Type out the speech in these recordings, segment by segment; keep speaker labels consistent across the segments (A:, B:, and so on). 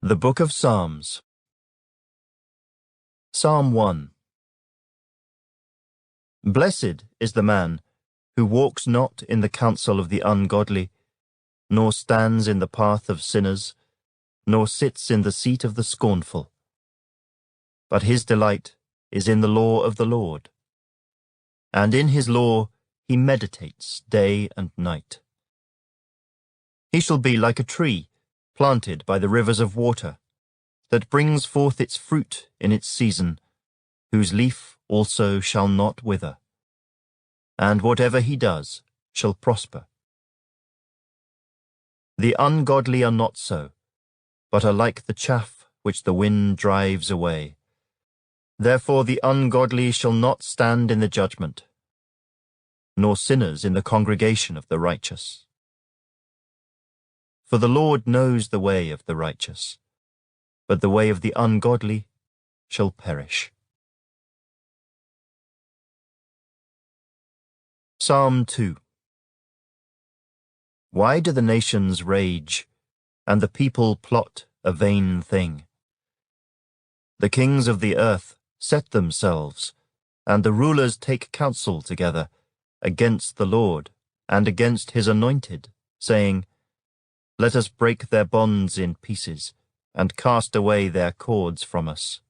A: The Book of Psalms. Psalm 1. Blessed is the man who walks not in the counsel of the ungodly, nor stands in the path of sinners, nor sits in the seat of the scornful. But his delight is in the law of the Lord, and in his law he meditates day and night. He shall be like a tree planted by the rivers of water, that brings forth its fruit in its season, whose leaf also shall not wither. And whatever he does shall prosper. The ungodly are not so, but are like the chaff which the wind drives away. Therefore the ungodly shall not stand in the judgment, nor sinners in the congregation of the righteous. For the Lord knows the way of the righteous, but the way of the ungodly shall perish. Psalm 2. Why do the nations rage, and the people plot a vain thing? The kings of the earth set themselves, and the rulers take counsel together against the Lord and against his anointed, saying, Let us break their bonds in pieces, and cast away their cords from us.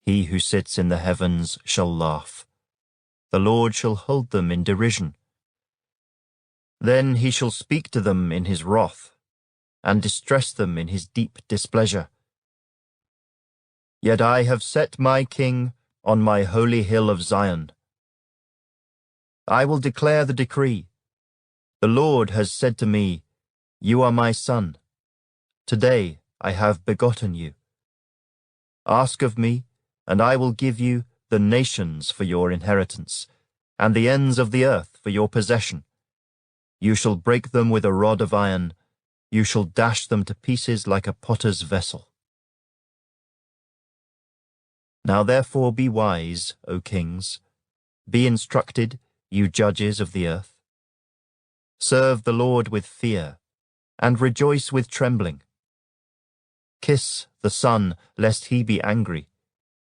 A: He who sits in the heavens shall laugh. The Lord shall hold them in derision. Then he shall speak to them in his wrath, and distress them in his deep displeasure. Yet I have set my king on my holy hill of Zion. I will declare the decree. The Lord has said to me, You are my son. Today I have begotten you. Ask of me, and I will give you the nations for your inheritance, and the ends of the earth for your possession. You shall break them with a rod of iron. You shall dash them to pieces like a potter's vessel. Now therefore be wise, O kings. Be instructed, you judges of the earth. Serve the Lord with fear, and rejoice with trembling. Kiss the Son, lest he be angry,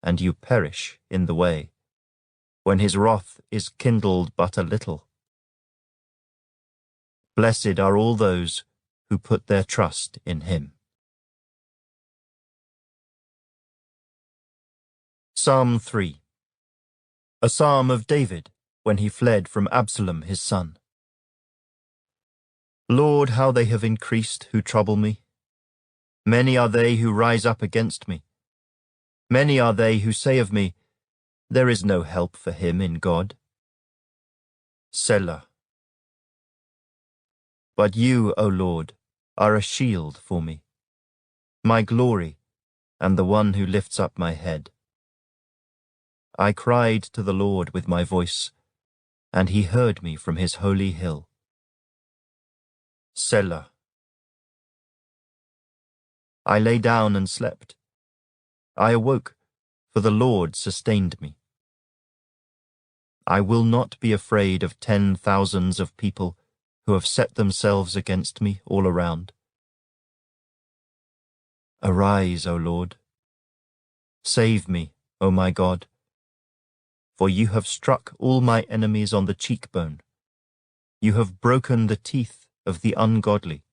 A: and you perish in the way, when his wrath is kindled but a little. Blessed are all those who put their trust in him. Psalm 3. A psalm of David when he fled from Absalom his son. Lord, how they have increased who trouble me. Many are they who rise up against me. Many are they who say of me, There is no help for him in God. Selah. But you, O Lord, are a shield for me, my glory, and the one who lifts up my head. I cried to the Lord with my voice, and he heard me from his holy hill. Selah. I lay down and slept. I awoke, for the Lord sustained me. I will not be afraid of 10,000s of people who have set themselves against me all around. Arise, O Lord. Save me, O my God, for you have struck all my enemies on the cheekbone. You have broken the teeth of the ungodly.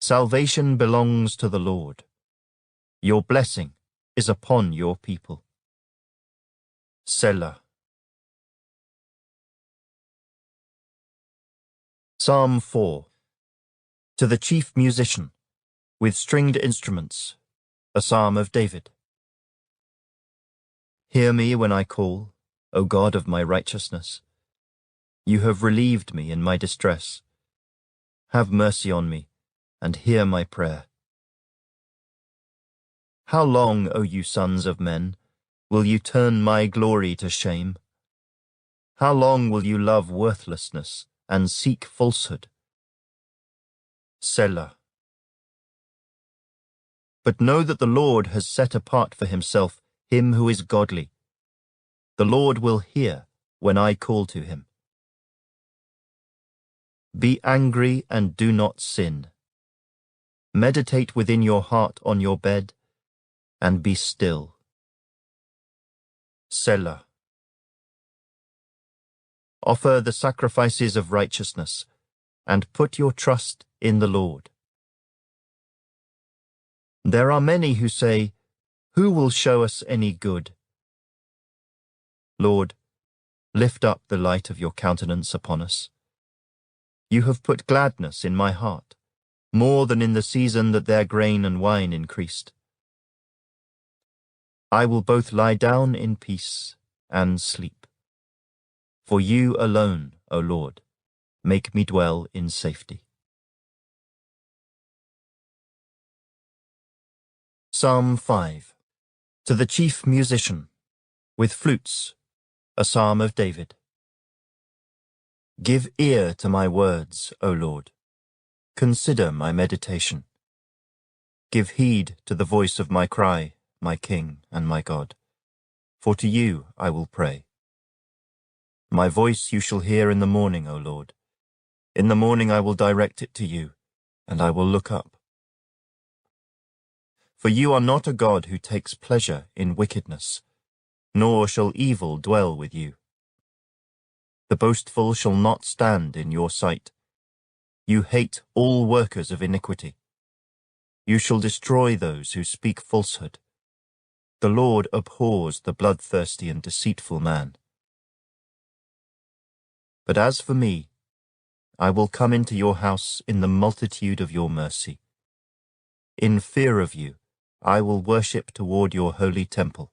A: Salvation belongs to the Lord. Your blessing is upon your people. Selah. Psalm 4. To the chief musician, with stringed instruments, a psalm of David. Hear me when I call, O God of my righteousness. You have relieved me in my distress. Have mercy on me, and hear my prayer. How long, O you sons of men, will you turn my glory to shame? How long will you love worthlessness and seek falsehood? Selah. But know that the Lord has set apart for himself him who is godly. The Lord will hear when I call to him. Be angry and do not sin. Meditate within your heart on your bed, and be still. Selah. Offer the sacrifices of righteousness, and put your trust in the Lord. There are many who say, "Who will show us any good?" Lord, lift up the light of your countenance upon us. You have put gladness in my heart, more than in the season that their grain and wine increased. I will both lie down in peace and sleep. For you alone, O Lord, make me dwell in safety. Psalm 5. To the chief musician, with flutes, a psalm of David. Give ear to my words, O Lord. Consider my meditation. Give heed to the voice of my cry, my King and my God. For to you I will pray. My voice you shall hear in the morning, O Lord. In the morning I will direct it to you, and I will look up. For you are not a God who takes pleasure in wickedness, nor shall evil dwell with you. The boastful shall not stand in your sight. You hate all workers of iniquity. You shall destroy those who speak falsehood. The Lord abhors the bloodthirsty and deceitful man. But as for me, I will come into your house in the multitude of your mercy. In fear of you, I will worship toward your holy temple.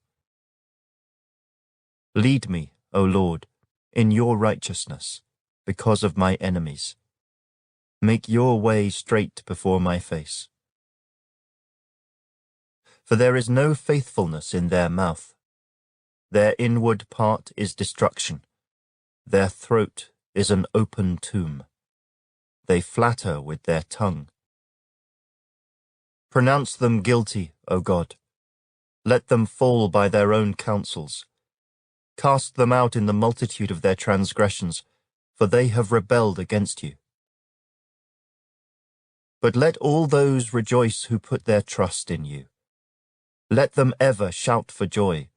A: Lead me, O Lord, in your righteousness, because of my enemies. Make your way straight before my face. For there is no faithfulness in their mouth. Their inward part is destruction. Their throat is an open tomb. They flatter with their tongue. Pronounce them guilty, O God. Let them fall by their own counsels. Cast them out in the multitude of their transgressions, for they have rebelled against you. But let all those rejoice who put their trust in you. Let them ever shout for joy,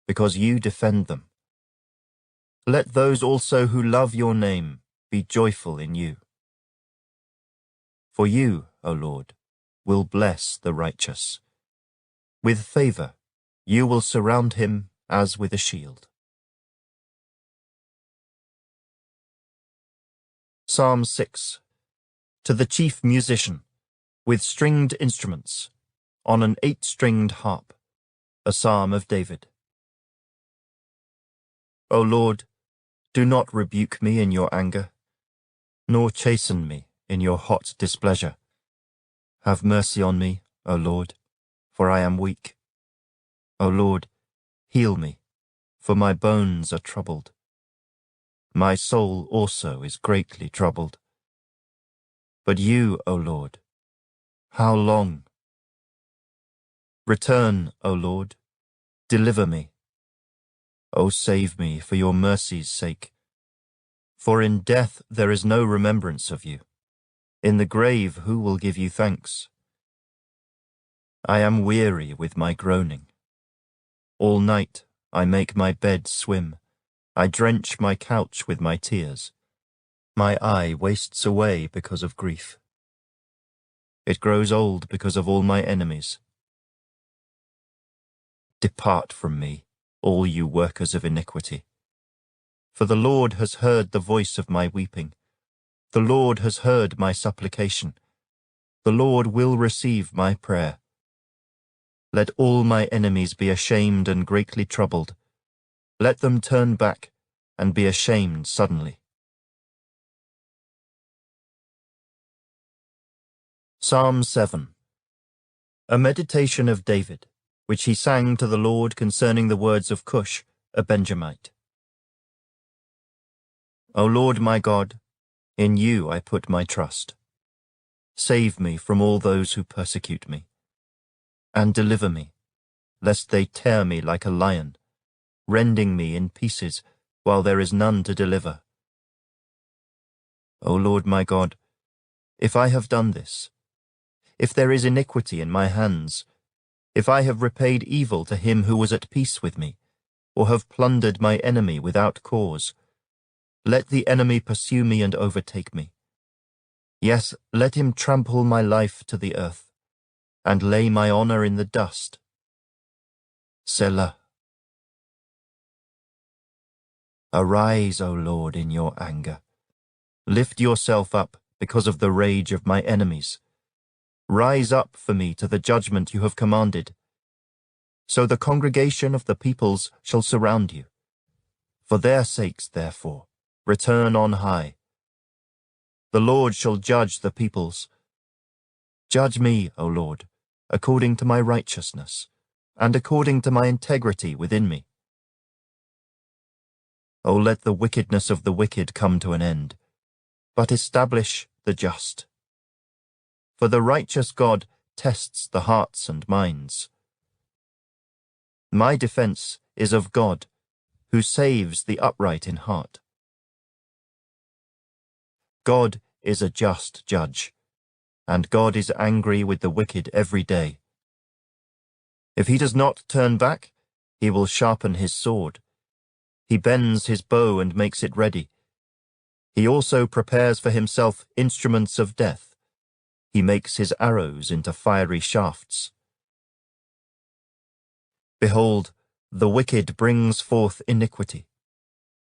A: because you defend them. Let those also who love your name be joyful in you. For you, O Lord, will bless the righteous. With favor, you will surround him as with a shield. Psalm 6. To the chief musician, with stringed instruments, on an 8-stringed harp, a psalm of David. O Lord, do not rebuke me in your anger, nor chasten me in your hot displeasure. Have mercy on me, O Lord, for I am weak. O Lord, heal me, for my bones are troubled. My soul also is greatly troubled. But you, O Lord, how long? Return, O Lord, deliver me. O save me for your mercy's sake. For in death there is no remembrance of you. In the grave who will give you thanks? I am weary with my groaning. All night I make my bed swim. I drench my couch with my tears. My eye wastes away because of grief. It grows old because of all my enemies. Depart from me, all you workers of iniquity. For the Lord has heard the voice of my weeping. The Lord has heard my supplication. The Lord will receive my prayer. Let all my enemies be ashamed and greatly troubled. Let them turn back and be ashamed suddenly. Psalm 7. A meditation of David, which he sang to the Lord concerning the words of Cush, a Benjamite. O Lord my God, in you I put my trust. Save me from all those who persecute me, and deliver me, lest they tear me like a lion, rending me in pieces while there is none to deliver. O Lord my God, if I have done this, if there is iniquity in my hands, if I have repaid evil to him who was at peace with me, or have plundered my enemy without cause. Let the enemy pursue me and overtake me. Yes, let him trample my life to the earth, and lay my honor in the dust. Selah. Arise, O Lord, in your anger. Lift yourself up because of the rage of my enemies. Rise up for me to the judgment you have commanded. So the congregation of the peoples shall surround you. For their sakes, therefore, return on high. The Lord shall judge the peoples. Judge me, O Lord, according to my righteousness, and according to my integrity within me. O let the wickedness of the wicked come to an end, but establish the just. For the righteous God tests the hearts and minds. My defense is of God, who saves the upright in heart. God is a just judge, and God is angry with the wicked every day. If he does not turn back, he will sharpen his sword. He bends his bow and makes it ready. He also prepares for himself instruments of death. He makes his arrows into fiery shafts. Behold, the wicked brings forth iniquity.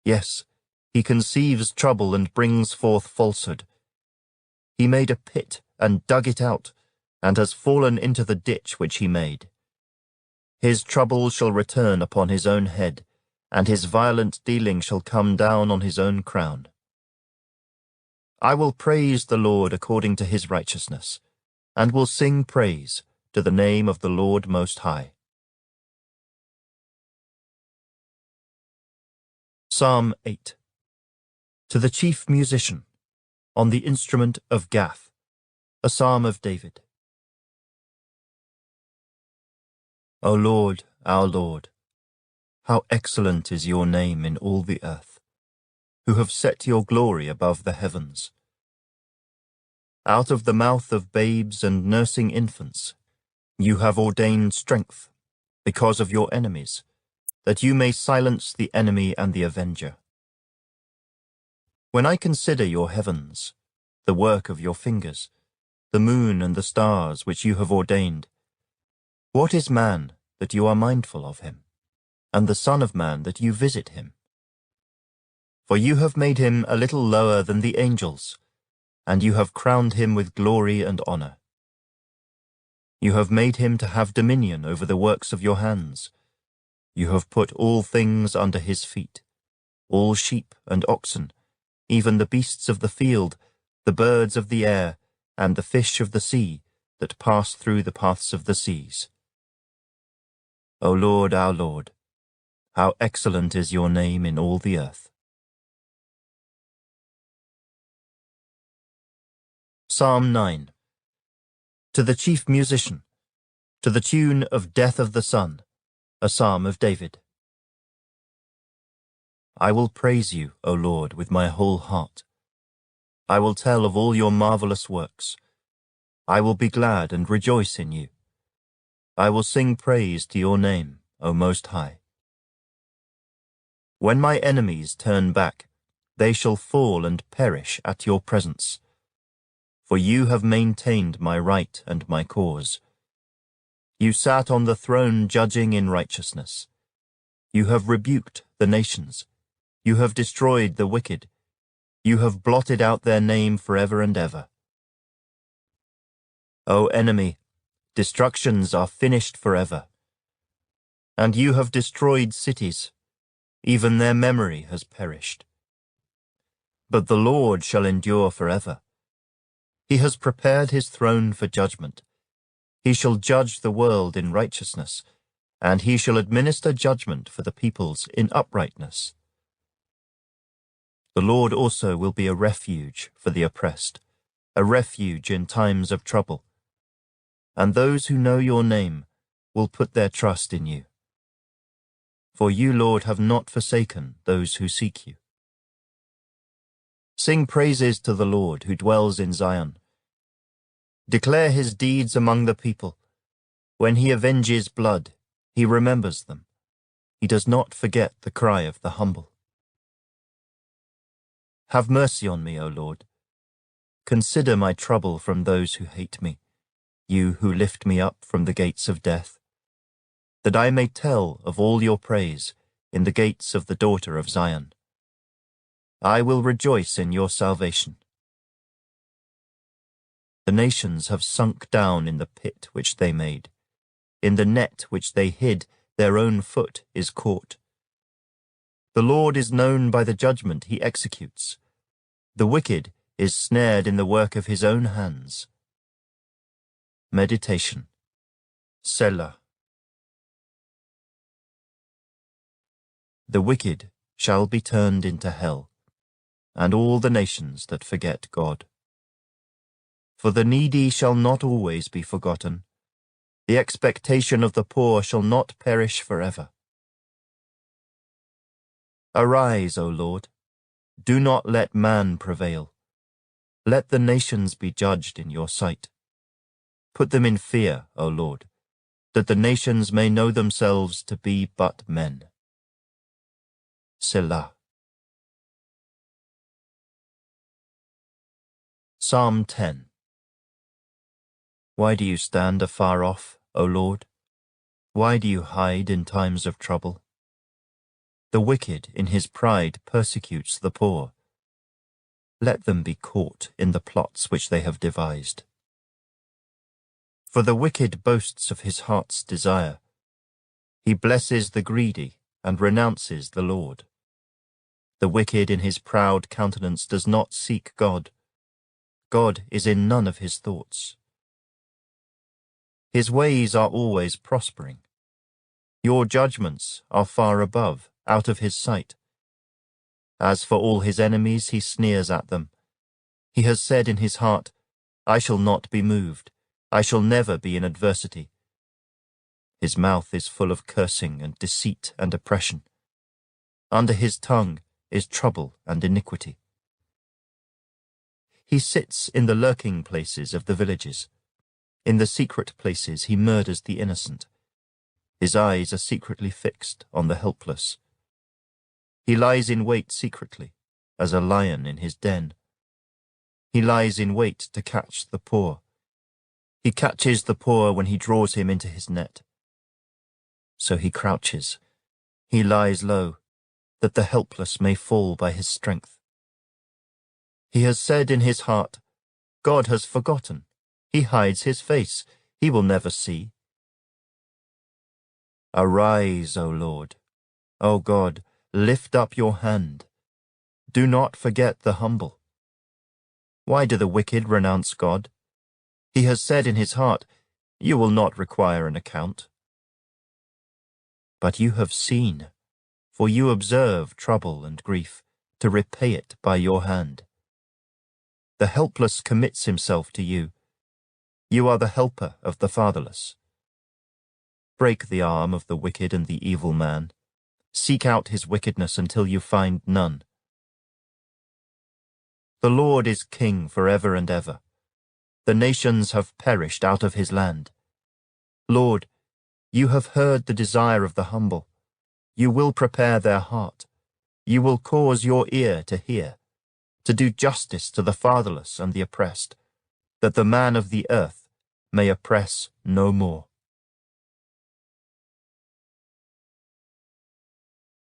A: Yes, he conceives trouble and brings forth falsehood. He made a pit and dug it out, and has fallen into the ditch which he made. His trouble shall return upon his own head, and his violent dealing shall come down on his own crown. I will praise the Lord according to his righteousness, and will sing praise to the name of the Lord Most High. Psalm 8. To the chief musician, on the instrument of Gath, a psalm of David. O Lord, our Lord, how excellent is your name in all the earth, who have set your glory above the heavens. Out of the mouth of babes and nursing infants, you have ordained strength, because of your enemies, that you may silence the enemy and the avenger. When I consider your heavens, the work of your fingers, the moon and the stars which you have ordained, what is man that you are mindful of him, and the Son of Man that you visit him? For you have made him a little lower than the angels, and you have crowned him with glory and honor. You have made him to have dominion over the works of your hands. You have put all things under his feet, all sheep and oxen, even the beasts of the field, the birds of the air, and the fish of the sea that pass through the paths of the seas. O Lord, our Lord, how excellent is your name in all the earth. Psalm 9. To the chief musician, to the tune of Death of the Son, a psalm of David. I will praise you, O Lord, with my whole heart. I will tell of all your marvelous works. I will be glad and rejoice in you. I will sing praise to your name, O Most High. When my enemies turn back, they shall fall and perish at your presence. For you have maintained my right and my cause. You sat on the throne judging in righteousness. You have rebuked the nations. You have destroyed the wicked. You have blotted out their name forever and ever. O enemy, destructions are finished forever. And you have destroyed cities. Even their memory has perished. But the Lord shall endure forever. He has prepared his throne for judgment. He shall judge the world in righteousness, and he shall administer judgment for the peoples in uprightness. The Lord also will be a refuge for the oppressed, a refuge in times of trouble. And those who know your name will put their trust in you. For you, Lord, have not forsaken those who seek you. Sing praises to the Lord who dwells in Zion. Declare his deeds among the people. When he avenges blood, he remembers them. He does not forget the cry of the humble. Have mercy on me, O Lord. Consider my trouble from those who hate me, you who lift me up from the gates of death, that I may tell of all your praise in the gates of the daughter of Zion. I will rejoice in your salvation. The nations have sunk down in the pit which they made. In the net which they hid, their own foot is caught. The Lord is known by the judgment he executes. The wicked is snared in the work of his own hands. Meditation. Selah. The wicked shall be turned into hell, and all the nations that forget God. For the needy shall not always be forgotten. The expectation of the poor shall not perish forever. Arise, O Lord. Do not let man prevail. Let the nations be judged in your sight. Put them in fear, O Lord, that the nations may know themselves to be but men. Selah. Psalm 10. Why do you stand afar off, O Lord? Why do you hide in times of trouble? The wicked in his pride persecutes the poor. Let them be caught in the plots which they have devised. For the wicked boasts of his heart's desire. He blesses the greedy and renounces the Lord. The wicked in his proud countenance does not seek God. God is in none of his thoughts. His ways are always prospering. Your judgments are far above, out of his sight. As for all his enemies, he sneers at them. He has said in his heart, I shall not be moved. I shall never be in adversity. His mouth is full of cursing and deceit and oppression. Under his tongue is trouble and iniquity. He sits in the lurking places of the villages. In the secret places he murders the innocent. His eyes are secretly fixed on the helpless. He lies in wait secretly, as a lion in his den. He lies in wait to catch the poor. He catches the poor when he draws him into his net. So he crouches. He lies low, that the helpless may fall by his strength. He has said in his heart, God has forgotten. He hides his face. He will never see. Arise, O Lord. O God, lift up your hand. Do not forget the humble. Why do the wicked renounce God? He has said in his heart, you will not require an account. But you have seen, for you observe trouble and grief, to repay it by your hand. The helpless commits himself to you. You are the helper of the fatherless. Break the arm of the wicked and the evil man. Seek out his wickedness until you find none. The Lord is king forever and ever. The nations have perished out of his land. Lord, you have heard the desire of the humble. You will prepare their heart. You will cause your ear to hear, to do justice to the fatherless and the oppressed, that the man of the earth may oppress no more.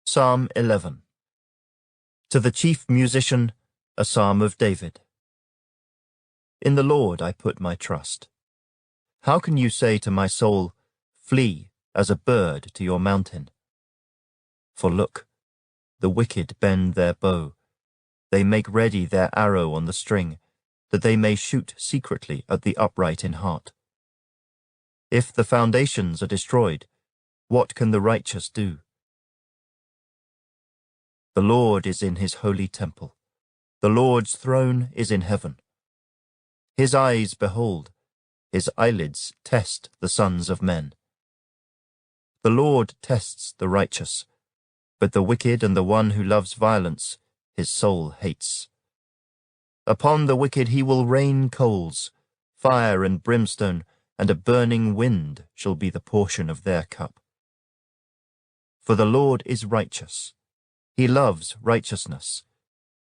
A: Psalm 11. To the chief musician, a psalm of David. In the Lord I put my trust. How can you say to my soul, flee as a bird to your mountain? For look, the wicked bend their bow. They make ready their arrow on the string, that they may shoot secretly at the upright in heart. If the foundations are destroyed, what can the righteous do? The Lord is in his holy temple. The Lord's throne is in heaven. His eyes behold, his eyelids test the sons of men. The Lord tests the righteous, but the wicked and the one who loves violence, his soul hates. Upon the wicked he will rain coals. Fire and brimstone and a burning wind shall be the portion of their cup. For the Lord is righteous. He loves righteousness.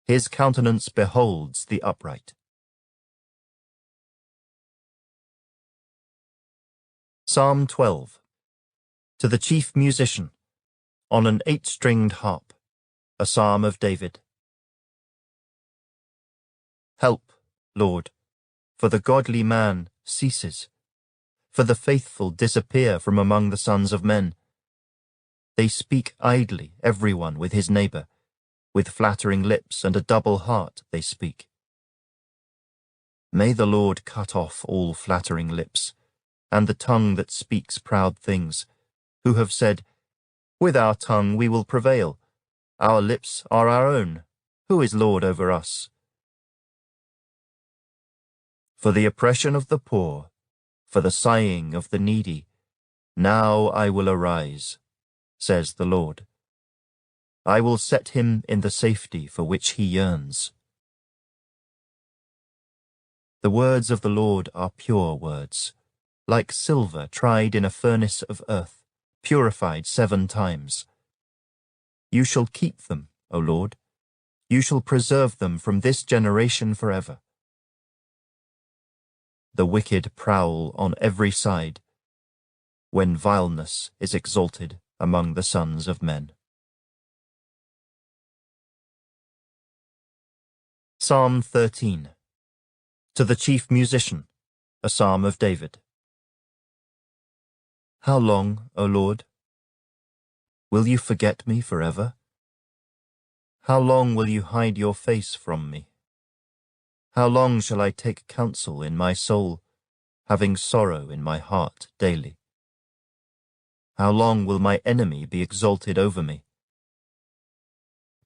A: His countenance beholds the upright. Psalm 12. To the chief musician, on an 8-stringed harp, a psalm of David. Help, Lord, for the godly man ceases, for the faithful disappear from among the sons of men. They speak idly, everyone with his neighbor, with flattering lips and a double heart they speak. May the Lord cut off all flattering lips, and the tongue that speaks proud things, who have said, with our tongue we will prevail, our lips are our own, who is Lord over us? For the oppression of the poor, for the sighing of the needy, now I will arise, says the Lord. I will set him in the safety for which he yearns. The words of the Lord are pure words, like silver tried in a furnace of earth, purified 7 times. You shall keep them, O Lord. You shall preserve them from this generation forever. The wicked prowl on every side, when vileness is exalted among the sons of men. Psalm 13. To the chief musician, a psalm of David. How long, O Lord? Will you forget me forever? How long will you hide your face from me? How long shall I take counsel in my soul, having sorrow in my heart daily? How long will my enemy be exalted over me?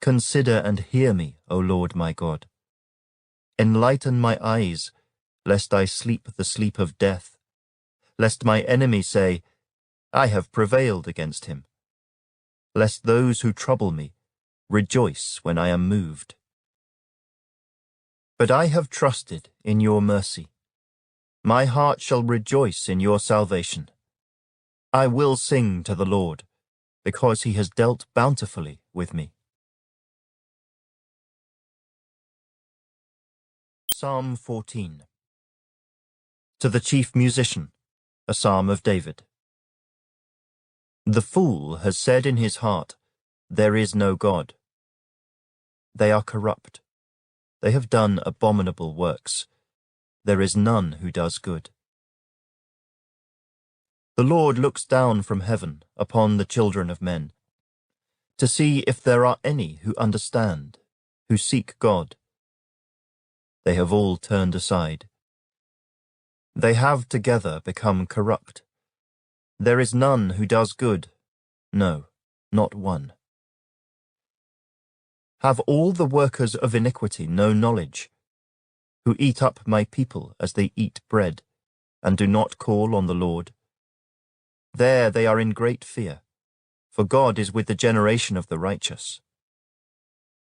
A: Consider and hear me, O Lord my God. Enlighten my eyes, lest I sleep the sleep of death, lest my enemy say, I have prevailed against him, lest those who trouble me rejoice when I am moved. But I have trusted in your mercy. My heart shall rejoice in your salvation. I will sing to the Lord, because he has dealt bountifully with me. Psalm 14. To the chief musician, a psalm of David. The fool has said in his heart, there is no God. They are corrupt. They have done abominable works. There is none who does good. The Lord looks down from heaven upon the children of men, to see if there are any who understand, who seek God. They have all turned aside. They have together become corrupt. There is none who does good, no, not one. Have all the workers of iniquity no knowledge, who eat up my people as they eat bread, and do not call on the Lord? There they are in great fear, for God is with the generation of the righteous.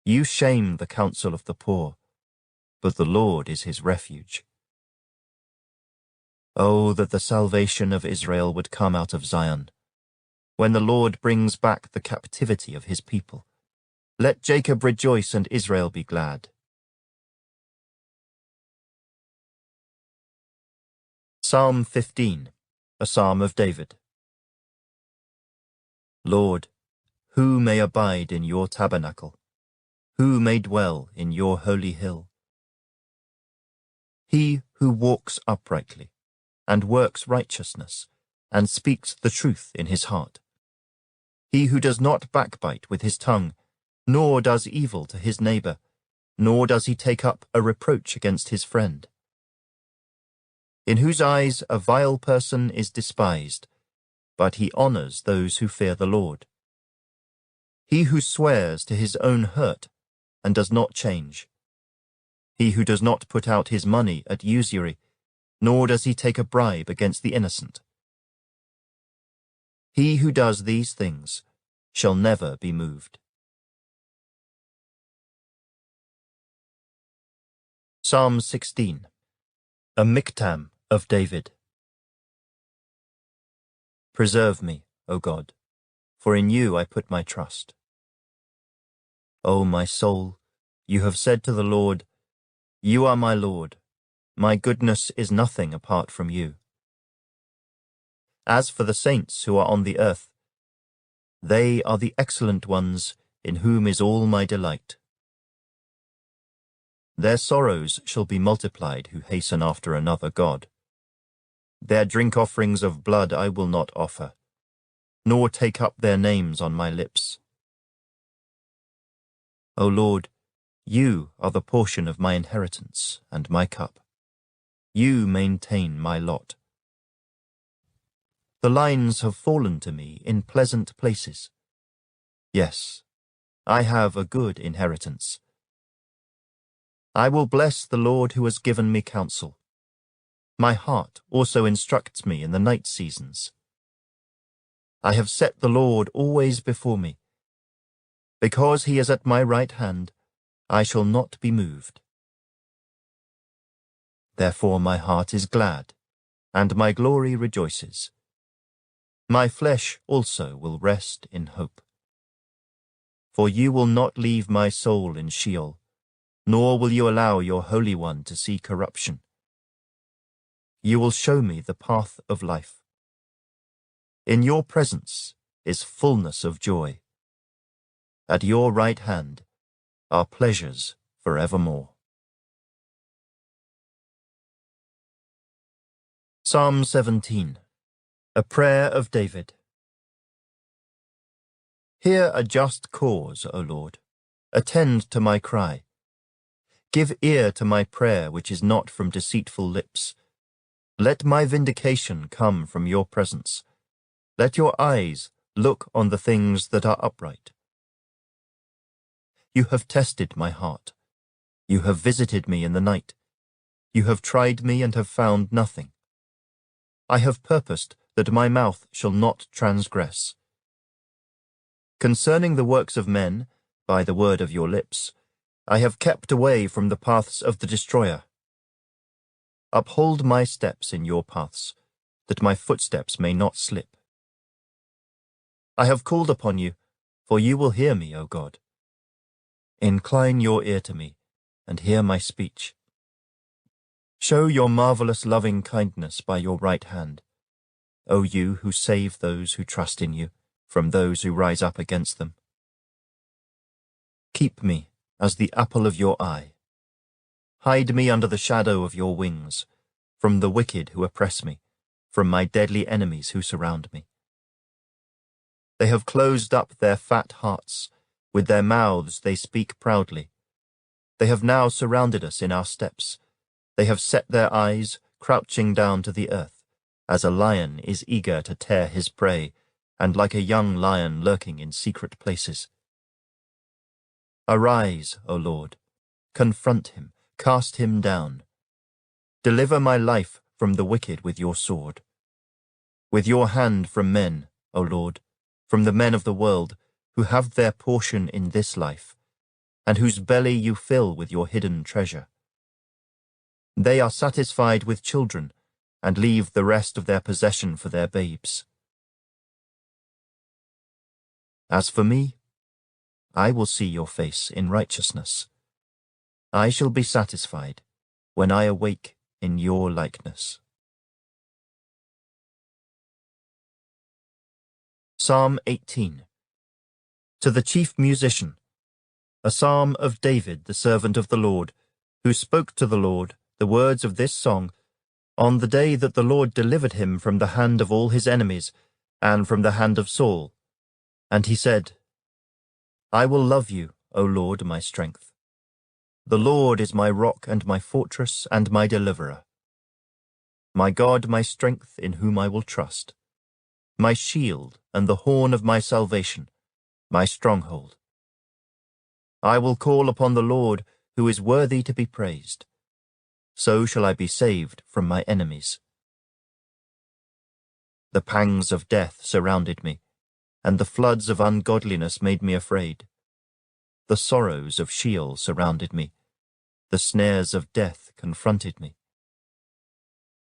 A: You shame the counsel of the poor, but the Lord is his refuge. Oh, that the salvation of Israel would come out of Zion, when the Lord brings back the captivity of his people. Let Jacob rejoice and Israel be glad. Psalm 15, a psalm of David. Lord, who may abide in your tabernacle? Who may dwell in your holy hill? He who walks uprightly, and works righteousness, and speaks the truth in his heart. He who does not backbite with his tongue, nor does evil to his neighbor, nor does he take up a reproach against his friend. In whose eyes a vile person is despised, but he honors those who fear the Lord. He who swears to his own hurt and does not change. He who does not put out his money at usury, nor does he take a bribe against the innocent. He who does these things shall never be moved. Psalm 16, A Miktam of David. Preserve me, O God, for in you I put my trust. O my soul, you have said to the Lord, you are my Lord. My goodness is nothing apart from you. As for the saints who are on the earth, they are the excellent ones in whom is all my delight. Their sorrows shall be multiplied who hasten after another god. Their drink offerings of blood I will not offer, nor take up their names on my lips. O Lord, you are the portion of my inheritance and my cup. You maintain my lot. The lines have fallen to me in pleasant places. Yes, I have a good inheritance. I will bless the Lord who has given me counsel. My heart also instructs me in the night seasons. I have set the Lord always before me. Because he is at my right hand, I shall not be moved. Therefore my heart is glad, and my glory rejoices. My flesh also will rest in hope. For you will not leave my soul in Sheol, nor will you allow your Holy One to see corruption. You will show me the path of life. In your presence is fullness of joy. At your right hand are pleasures forevermore. Psalm 17. A Prayer of David. Hear a just cause, O Lord. Attend to my cry. Give ear to my prayer which is not from deceitful lips. Let my vindication come from your presence. Let your eyes look on the things that are upright. You have tested my heart. You have visited me in the night. You have tried me and have found nothing. I have purposed that my mouth shall not transgress. Concerning the works of men, by the word of your lips, I have kept away from the paths of the destroyer. Uphold my steps in your paths, that my footsteps may not slip. I have called upon you, for you will hear me, O God. Incline your ear to me, and hear my speech. Show your marvelous loving kindness by your right hand, O you who save those who trust in you from those who rise up against them. Keep me as the apple of your eye. Hide me under the shadow of your wings, from the wicked who oppress me, from my deadly enemies who surround me. They have closed up their fat hearts. With their mouths they speak proudly. They have now surrounded us in our steps. They have set their eyes, crouching down to the earth, as a lion is eager to tear his prey, and like a young lion lurking in secret places. Arise, O Lord, confront him, cast him down. Deliver my life from the wicked with your sword. With your hand from men, O Lord, from the men of the world, who have their portion in this life, and whose belly you fill with your hidden treasure. They are satisfied with children, and leave the rest of their possession for their babes. As for me, I will see your face in righteousness. I shall be satisfied when I awake in your likeness. Psalm 18. To the chief musician, a psalm of David, the servant of the Lord, who spoke to the Lord the words of this song on the day that the Lord delivered him from the hand of all his enemies and from the hand of Saul. And he said, I will love you, O Lord, my strength. The Lord is my rock and my fortress and my deliverer. My God, my strength, in whom I will trust. My shield and the horn of my salvation, my stronghold. I will call upon the Lord, who is worthy to be praised. So shall I be saved from my enemies. The pangs of death surrounded me, and the floods of ungodliness made me afraid. The sorrows of Sheol surrounded me. The snares of death confronted me.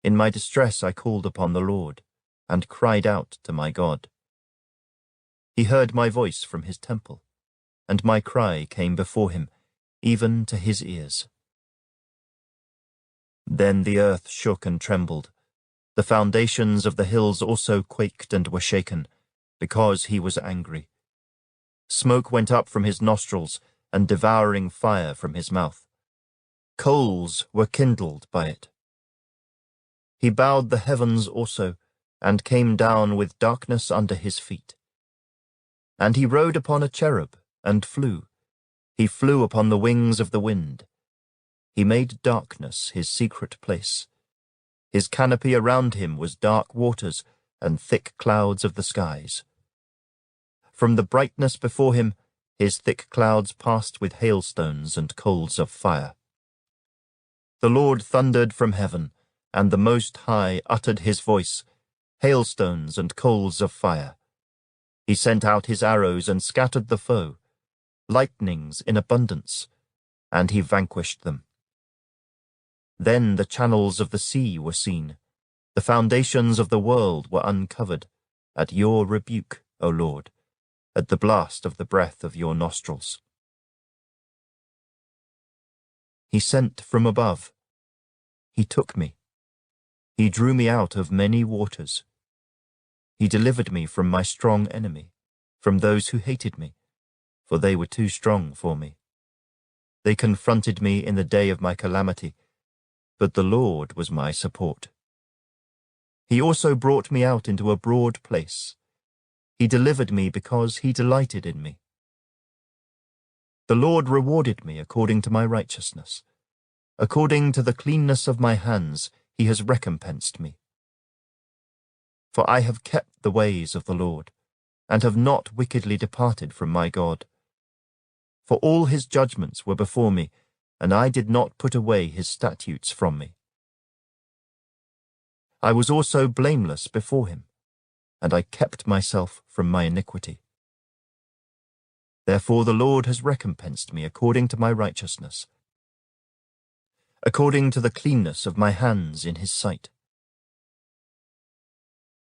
A: In my distress I called upon the Lord, and cried out to my God. He heard my voice from his temple, and my cry came before him, even to his ears. Then the earth shook and trembled. The foundations of the hills also quaked and were shaken, because he was angry. Smoke went up from his nostrils, and devouring fire from his mouth. Coals were kindled by it. He bowed the heavens also, and came down with darkness under his feet. And he rode upon a cherub, and flew. He flew upon the wings of the wind. He made darkness his secret place. His canopy around him was dark waters and thick clouds of the skies. From the brightness before him, his thick clouds passed with hailstones and coals of fire. The Lord thundered from heaven, and the Most High uttered his voice, hailstones and coals of fire. He sent out his arrows and scattered the foe, lightnings in abundance, and he vanquished them. Then the channels of the sea were seen, the foundations of the world were uncovered, at your rebuke, O Lord, at the blast of the breath of your nostrils. He sent from above. He took me. He drew me out of many waters. He delivered me from my strong enemy, from those who hated me, for they were too strong for me. They confronted me in the day of my calamity, but the Lord was my support. He also brought me out into a broad place. He delivered me because he delighted in me. The Lord rewarded me according to my righteousness. According to the cleanness of my hands, he has recompensed me. For I have kept the ways of the Lord, and have not wickedly departed from my God. For all his judgments were before me, and I did not put away his statutes from me. I was also blameless before him, and I kept myself from my iniquity. Therefore the Lord has recompensed me according to my righteousness, according to the cleanness of my hands in his sight.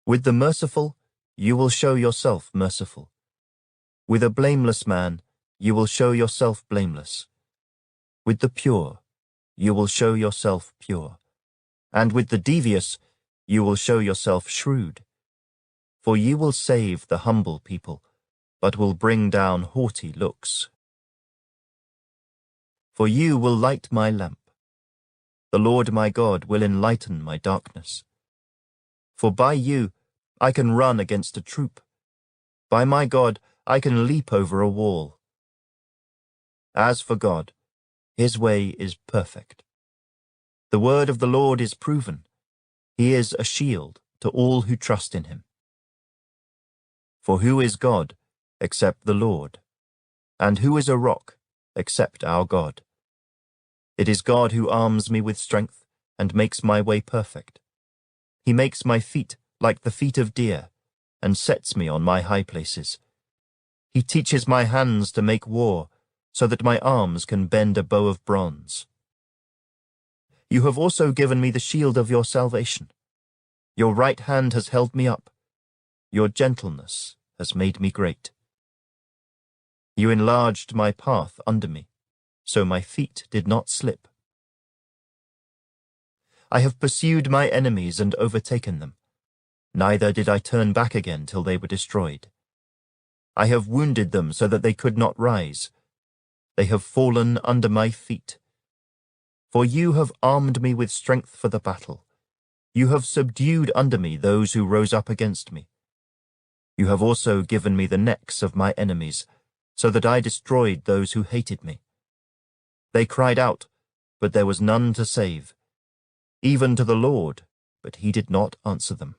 A: With the merciful you will show yourself merciful. With a blameless man you will show yourself blameless. With the pure you will show yourself pure. And with the devious you will show yourself shrewd. For you will save the humble people, but will bring down haughty looks. For you will light my lamp. The Lord my God will enlighten my darkness. For by you I can run against a troop. By my God I can leap over a wall. As for God, his way is perfect. The word of the Lord is proven. He is a shield to all who trust in him. For who is God except the Lord? And who is a rock except our God? It is God who arms me with strength and makes my way perfect. He makes my feet like the feet of deer and sets me on my high places. He teaches my hands to make war so that my arms can bend a bow of bronze. You have also given me the shield of your salvation. Your right hand has held me up. Your gentleness has made me great. You enlarged my path under me, so my feet did not slip. I have pursued my enemies and overtaken them. Neither did I turn back again till they were destroyed. I have wounded them so that they could not rise. They have fallen under my feet. For you have armed me with strength for the battle. You have subdued under me those who rose up against me. You have also given me the necks of my enemies, so that I destroyed those who hated me. They cried out, but there was none to save, even to the Lord, but he did not answer them.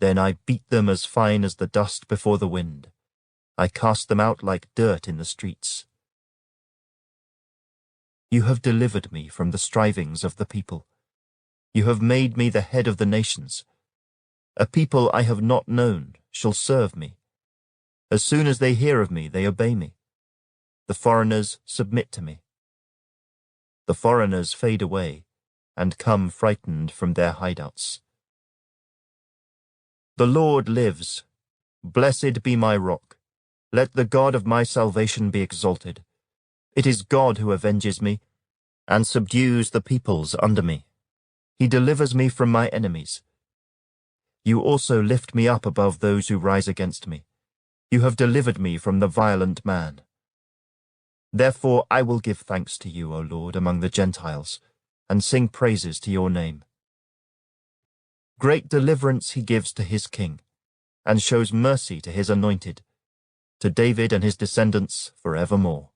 A: Then I beat them as fine as the dust before the wind. I cast them out like dirt in the streets. You have delivered me from the strivings of the people. You have made me the head of the nations. A people I have not known shall serve me. As soon as they hear of me, they obey me. The foreigners submit to me. The foreigners fade away. and come frightened from their hideouts. The Lord lives. Blessed be my rock. Let the God of my salvation be exalted. It is God who avenges me and subdues the peoples under me. He delivers me from my enemies. You also lift me up above those who rise against me. You have delivered me from the violent man. Therefore I will give thanks to you, O Lord, among the Gentiles, and sing praises to your name. Great deliverance he gives to his king, and shows mercy to his anointed, to David and his descendants forevermore.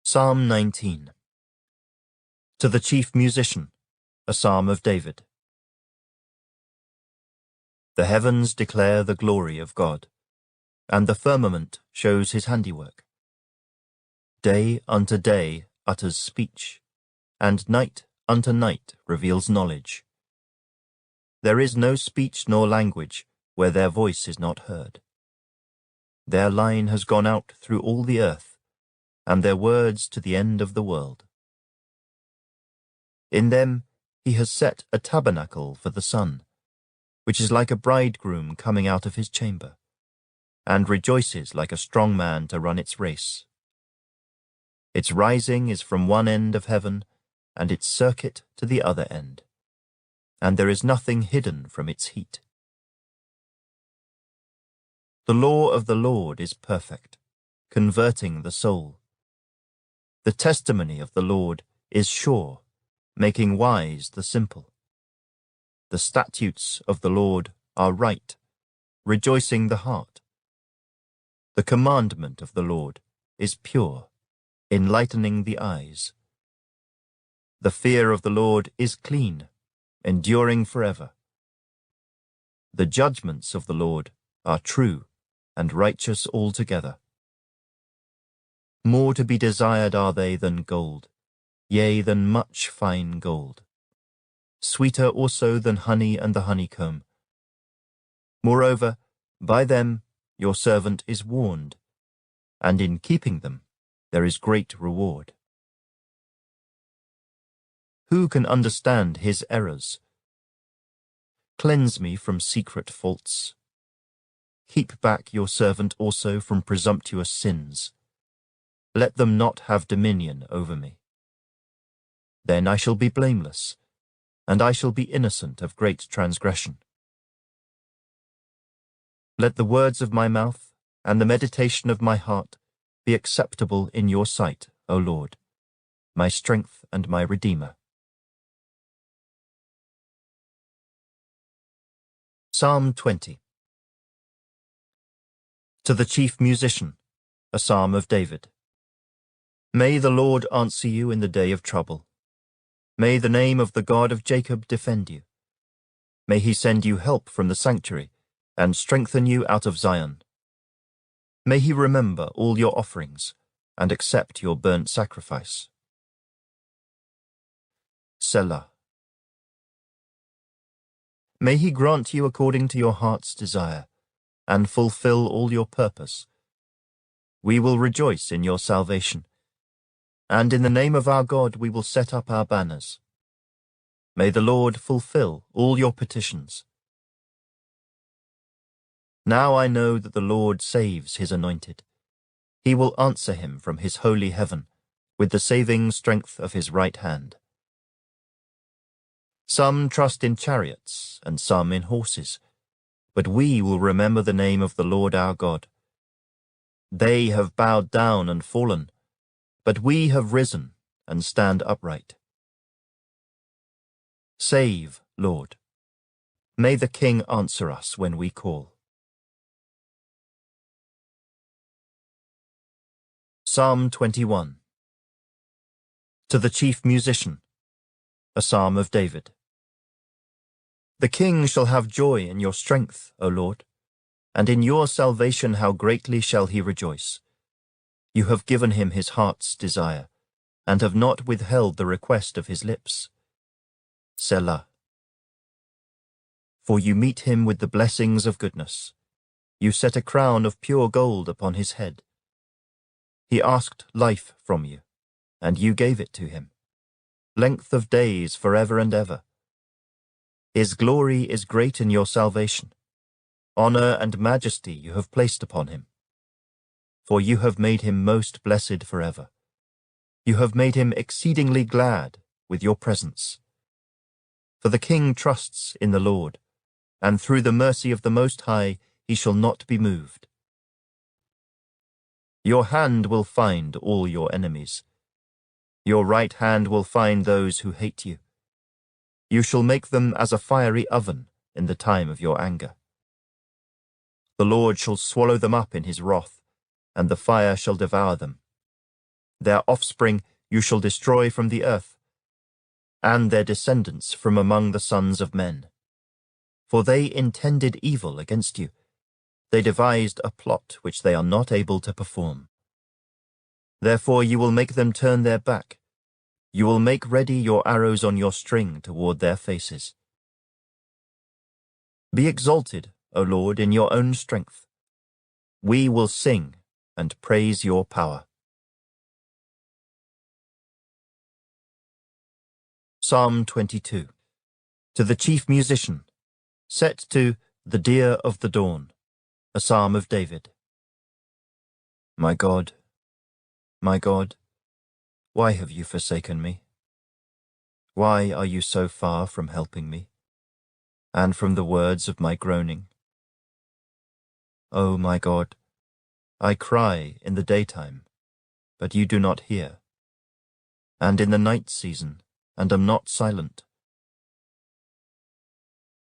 A: Psalm 19. To the chief musician, a psalm of David. The heavens declare the glory of God, and the firmament shows his handiwork. Day unto day utters speech, and night unto night reveals knowledge. There is no speech nor language where their voice is not heard. Their line has gone out through all the earth, and their words to the end of the world. In them he has set a tabernacle for the sun, which is like a bridegroom coming out of his chamber, and rejoices like a strong man to run its race. Its rising is from one end of heaven, and its circuit to the other end, and there is nothing hidden from its heat. The law of the Lord is perfect, converting the soul. The testimony of the Lord is sure, making wise the simple. The statutes of the Lord are right, rejoicing the heart. The commandment of the Lord is pure, enlightening the eyes. The fear of the Lord is clean, enduring forever. The judgments of the Lord are true and righteous altogether. More to be desired are they than gold, yea, than much fine gold. Sweeter also than honey and the honeycomb. Moreover, by them your servant is warned, and in keeping them there is great reward. Who can understand his errors? Cleanse me from secret faults. Keep back your servant also from presumptuous sins. Let them not have dominion over me. Then I shall be blameless, and I shall be innocent of great transgression. Let the words of my mouth and the meditation of my heart be acceptable in your sight, O Lord, my strength and my Redeemer. Psalm 20. To the chief musician, a psalm of David. May the Lord answer you in the day of trouble. May the name of the God of Jacob defend you. May he send you help from the sanctuary and strengthen you out of Zion. May he remember all your offerings and accept your burnt sacrifice. Selah. May he grant you according to your heart's desire and fulfill all your purpose. We will rejoice in your salvation, and in the name of our God we will set up our banners. May the Lord fulfill all your petitions. Now I know that the Lord saves his anointed. He will answer him from his holy heaven with the saving strength of his right hand. Some trust in chariots and some in horses, but we will remember the name of the Lord our God. They have bowed down and fallen, but we have risen and stand upright. Save, Lord. May the King answer us when we call. Psalm 21. To the chief musician, a psalm of David. The king shall have joy in your strength, O Lord, and in your salvation how greatly shall he rejoice. You have given him his heart's desire, and have not withheld the request of his lips. Selah. For you meet him with the blessings of goodness. You set a crown of pure gold upon his head. He asked life from you, and you gave it to him, length of days forever and ever. His glory is great in your salvation. Honor and majesty you have placed upon him. For you have made him most blessed forever. You have made him exceedingly glad with your presence. For the king trusts in the Lord, and through the mercy of the Most High he shall not be moved. Your hand will find all your enemies. Your right hand will find those who hate you. You shall make them as a fiery oven in the time of your anger. The Lord shall swallow them up in his wrath, and the fire shall devour them. Their offspring you shall destroy from the earth, and their descendants from among the sons of men. For they intended evil against you. They devised a plot which they are not able to perform. Therefore you will make them turn their back. You will make ready your arrows on your string toward their faces. Be exalted, O Lord, in your own strength. We will sing and praise your power. Psalm 22. To the chief musician, set to the Deer of the Dawn, a psalm of David. My God, why have you forsaken me? Why are you so far from helping me, and from the words of my groaning? O my God, I cry in the daytime, but you do not hear, and in the night season, and am not silent.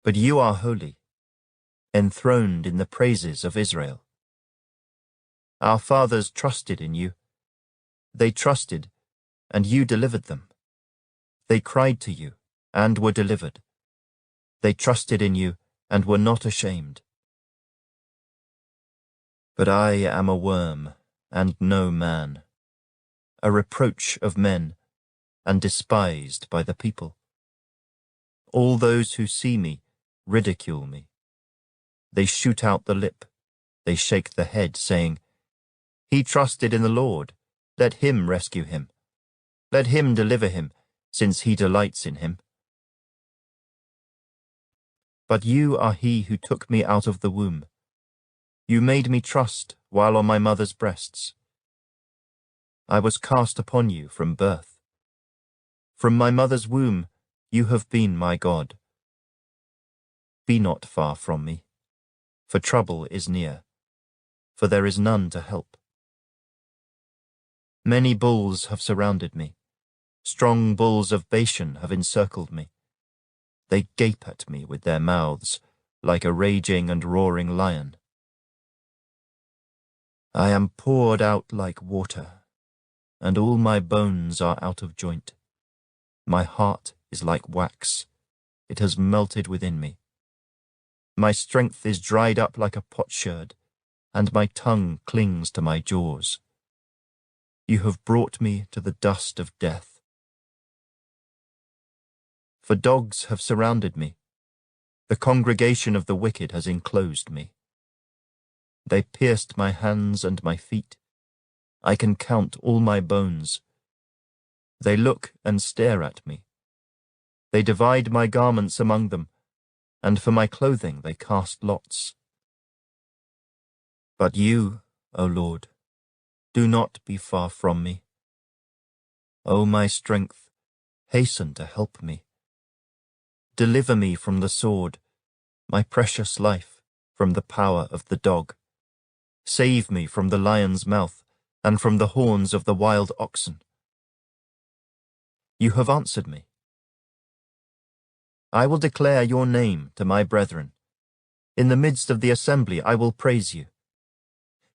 A: But you are holy, enthroned in the praises of Israel. Our fathers trusted in you. They trusted, and you delivered them. They cried to you, and were delivered. They trusted in you, and were not ashamed. But I am a worm, and no man, a reproach of men, and despised by the people. All those who see me ridicule me. They shoot out the lip, they shake the head, saying, He trusted in the Lord, let him rescue him. Let him deliver him, since he delights in him. But you are he who took me out of the womb. You made me trust while on my mother's breasts. I was cast upon you from birth. From my mother's womb you have been my God. Be not far from me, for trouble is near, for there is none to help. Many bulls have surrounded me. Strong bulls of Bashan have encircled me. They gape at me with their mouths, like a raging and roaring lion. I am poured out like water, and all my bones are out of joint. My heart is like wax. It has melted within me. My strength is dried up like a potsherd, and my tongue clings to my jaws. You have brought me to the dust of death. For dogs have surrounded me. The congregation of the wicked has enclosed me. They pierced my hands and my feet. I can count all my bones. They look and stare at me. They divide my garments among them, and for my clothing they cast lots. But you, O Lord, do not be far from me. O my strength, hasten to help me. Deliver me from the sword, my precious life from the power of the dog. Save me from the lion's mouth and from the horns of the wild oxen. You have answered me. I will declare your name to my brethren. In the midst of the assembly I will praise you.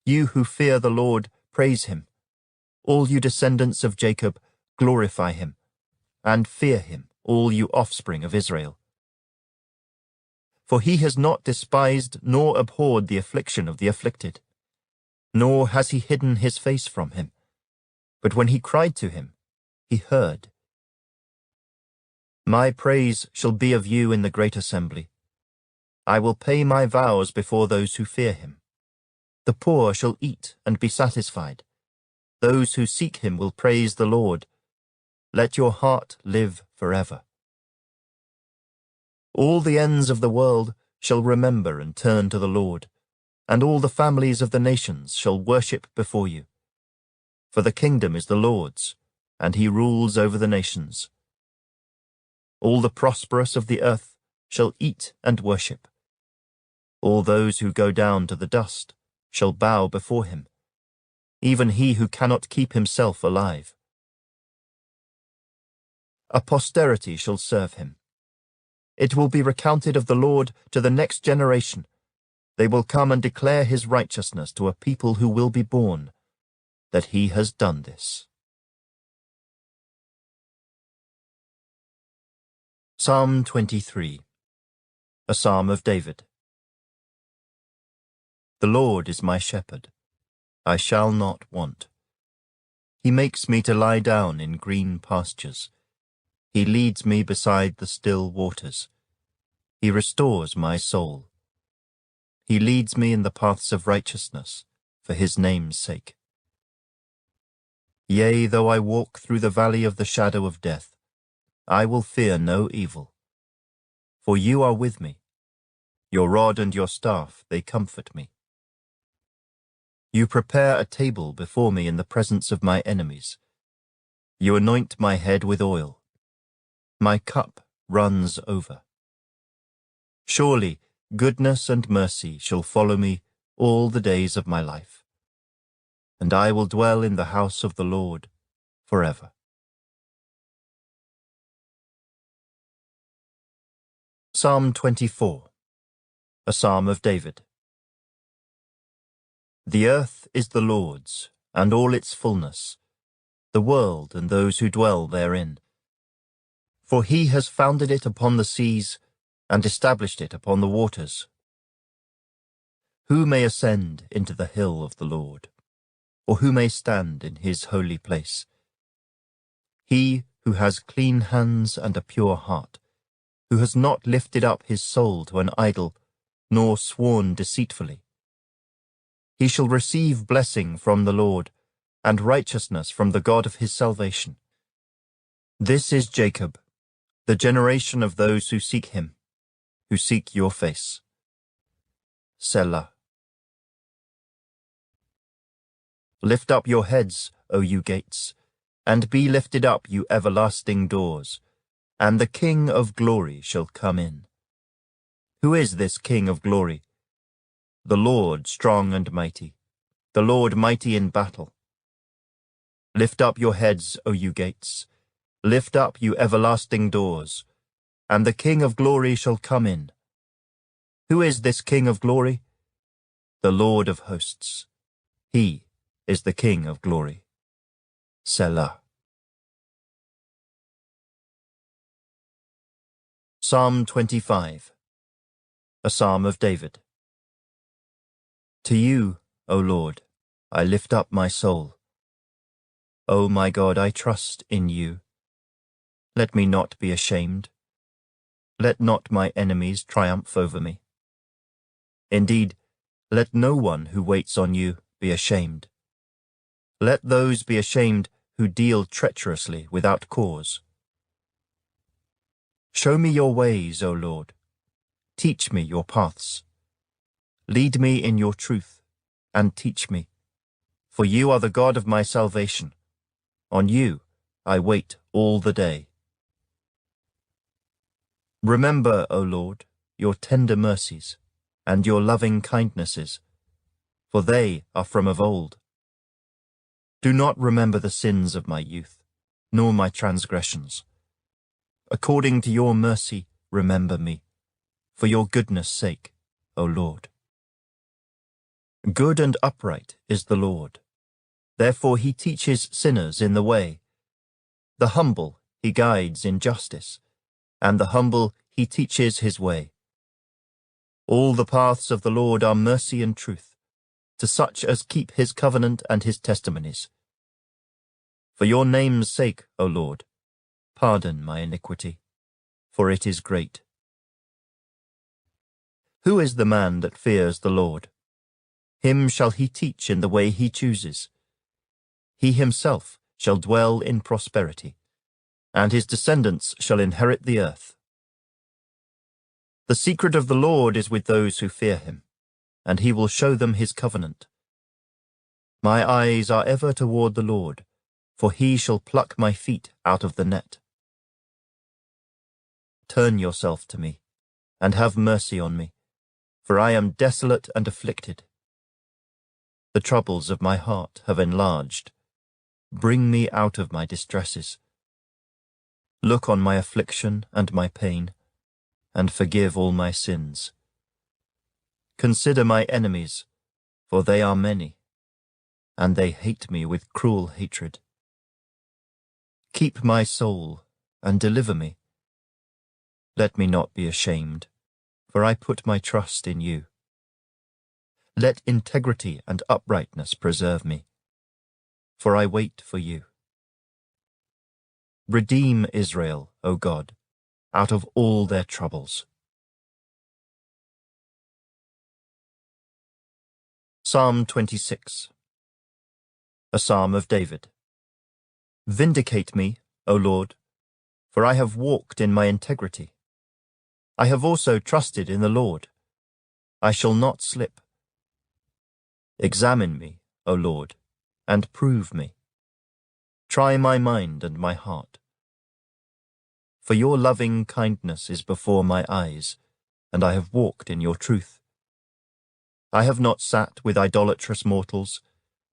A: You who fear the Lord, praise him. All you descendants of Jacob, glorify him. And fear him, all you offspring of Israel. For he has not despised nor abhorred the affliction of the afflicted, nor has he hidden his face from him. But when he cried to him, he heard. My praise shall be of you in the great assembly. I will pay my vows before those who fear him. The poor shall eat and be satisfied. Those who seek him will praise the Lord let your heart live forever. All the ends of the world shall remember and turn to the Lord, and all the families of the nations shall worship before you. For the kingdom is the Lord's, and he rules over the nations. All the prosperous of the earth shall eat and worship. All those who go down to the dust shall bow before him, even he who cannot keep himself alive. A posterity shall serve him. It will be recounted of the Lord to the next generation. They will come and declare his righteousness to a people who will be born, that he has done this. Psalm 23, a psalm of David. The Lord is my shepherd. I shall not want. He makes me to lie down in green pastures. He leads me beside the still waters. He restores my soul. He leads me in the paths of righteousness, for his name's sake. Yea, though I walk through the valley of the shadow of death, I will fear no evil. For you are with me. Your rod and your staff, they comfort me. You prepare a table before me in the presence of my enemies. You anoint my head with oil. My cup runs over. Surely goodness and mercy shall follow me all the days of my life, and I will dwell in the house of the Lord forever. Psalm 24, a psalm of David. The earth is the Lord's, and all its fullness, the world and those who dwell therein. For he has founded it upon the seas, and established it upon the waters. Who may ascend into the hill of the Lord, or who may stand in his holy place? He who has clean hands and a pure heart, who has not lifted up his soul to an idol, nor sworn deceitfully. He shall receive blessing from the Lord, and righteousness from the God of his salvation. This is Jacob, the generation of those who seek him, who seek your face. Selah. Lift up your heads, O you gates, and be lifted up, you everlasting doors, and the King of glory shall come in. Who is this King of glory? The Lord strong and mighty, the Lord mighty in battle. Lift up your heads, O you gates, lift up, you everlasting doors, and the King of glory shall come in. Who is this King of glory? The Lord of hosts. He is the King of glory. Selah. Psalm 25, a psalm of David. To you, O Lord, I lift up my soul. O my God, I trust in you. Let me not be ashamed. Let not my enemies triumph over me. Indeed, let no one who waits on you be ashamed. Let those be ashamed who deal treacherously without cause. Show me your ways, O Lord. Teach me your paths. Lead me in your truth, and teach me, for you are the God of my salvation. On you I wait all the day. Remember, O Lord, your tender mercies, and your loving kindnesses, for they are from of old. Do not remember the sins of my youth, nor my transgressions. According to your mercy, remember me, for your goodness' sake, O Lord. Good and upright is the Lord. Therefore he teaches sinners in the way. The humble he guides in justice, and the humble he teaches his way. All the paths of the Lord are mercy and truth, to such as keep his covenant and his testimonies. For your name's sake, O Lord, pardon my iniquity, for it is great. Who is the man that fears the Lord? Him shall he teach in the way he chooses. He himself shall dwell in prosperity. and his descendants shall inherit the earth. The secret of the Lord is with those who fear him, and he will show them his covenant. My eyes are ever toward the Lord, for he shall pluck my feet out of the net. Turn yourself to me, and have mercy on me, for I am desolate and afflicted. The troubles of my heart have enlarged. Bring me out of my distresses. Look on my affliction and my pain, and forgive all my sins. Consider my enemies, for they are many, and they hate me with cruel hatred. Keep my soul, and deliver me. Let me not be ashamed, for I put my trust in you. Let integrity and uprightness preserve me, for I wait for you. Redeem Israel, O God, out of all their troubles. Psalm 26. A Psalm of David. Vindicate me, O Lord, for I have walked in my integrity. I have also trusted in the Lord. I shall not slip. Examine me, O Lord, and prove me. Try my mind and my heart. For your loving kindness is before my eyes, and I have walked in your truth. I have not sat with idolatrous mortals,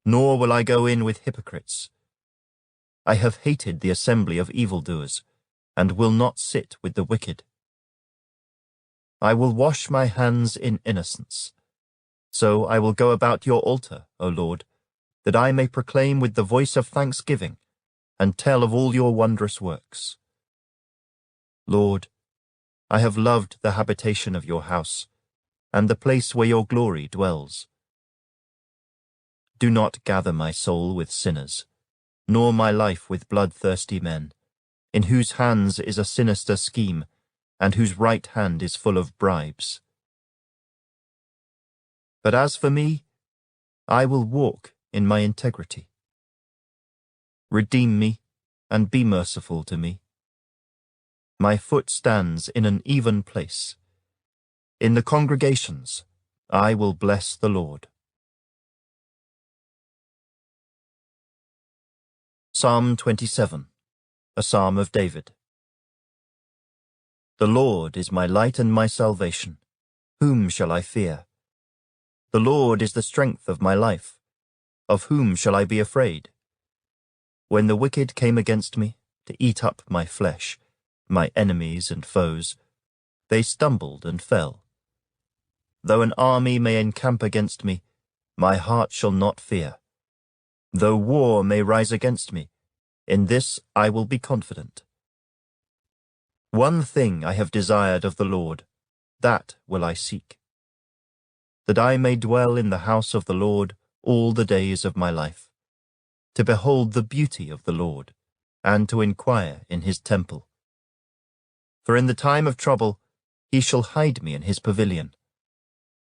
A: nor will I go in with hypocrites. I have hated the assembly of evildoers, and will not sit with the wicked. I will wash my hands in innocence. So I will go about your altar, O Lord, that I may proclaim with the voice of thanksgiving, and tell of all your wondrous works. Lord, I have loved the habitation of your house, and the place where your glory dwells. Do not gather my soul with sinners, nor my life with bloodthirsty men, in whose hands is a sinister scheme, and whose right hand is full of bribes. But as for me, I will walk in my integrity. Redeem me, and be merciful to me. My foot stands in an even place. In the congregations, I will bless the Lord. Psalm 27, a Psalm of David. The Lord is my light and my salvation. Whom shall I fear? The Lord is the strength of my life. Of whom shall I be afraid? When the wicked came against me to eat up my flesh, my enemies and foes, they stumbled and fell. Though an army may encamp against me, my heart shall not fear. Though war may rise against me, in this I will be confident. One thing I have desired of the Lord, that will I seek, that I may dwell in the house of the Lord all the days of my life, to behold the beauty of the Lord, and to inquire in his temple. For in the time of trouble he shall hide me in his pavilion.